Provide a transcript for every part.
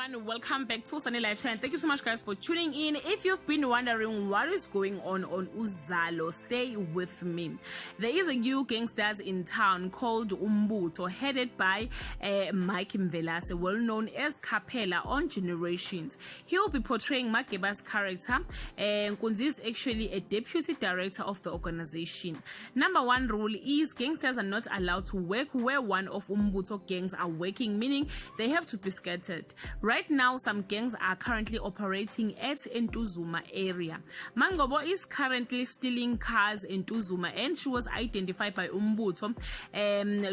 everyone, welcome back to Sunny Lifestyle and thank you so much guys for tuning in. If you've been wondering what is going on UZalo, stay with me. There is a new gangsters in town called Umbutho, headed by Mike Mvelase, well known as Capella on Generations. He'll be portraying Makeba's character. Nkunzi is actually a deputy director of the organization. Number one rule is gangsters are not allowed to work where one of Umbutho gangs are working, meaning they have to be scattered. Right now, some gangs are currently operating at Ntuzuma area. Mangcobo is currently stealing cars in Ntuzuma, and she was identified by Umbutho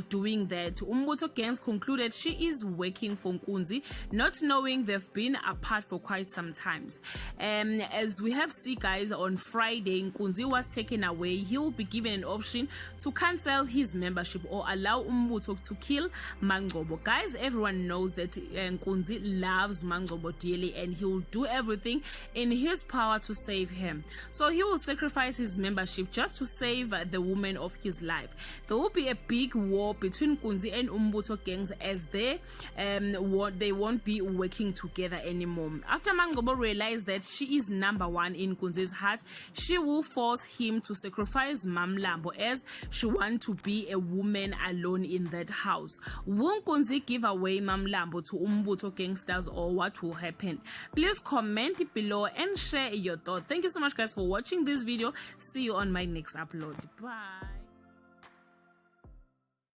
doing that. Umbutho gangs concluded she is working for Nkunzi, not knowing they've been apart for quite some times. As we have seen guys, on Friday, Nkunzi was taken away. He will be given an option to cancel his membership or allow Umbutho to kill Mangcobo. Guys, everyone knows that Nkunzi loves Mangcobo dearly and he will do everything in his power to save him. So he will sacrifice his membership just to save the woman of his life. There will be a big war between Nkunzi and Umbutho gangs as they won't be working together anymore. After Mangcobo realized that she is number one in Nkunzi's heart, she will force him to sacrifice Mamlambo as she wants to be a woman alone in that house. Will Nkunzi give away Mamlambo to Umbutho gangsters, or what will happen? Please comment below and share your thoughts. Thank you so much guys for watching this video. See you on my next upload. Bye.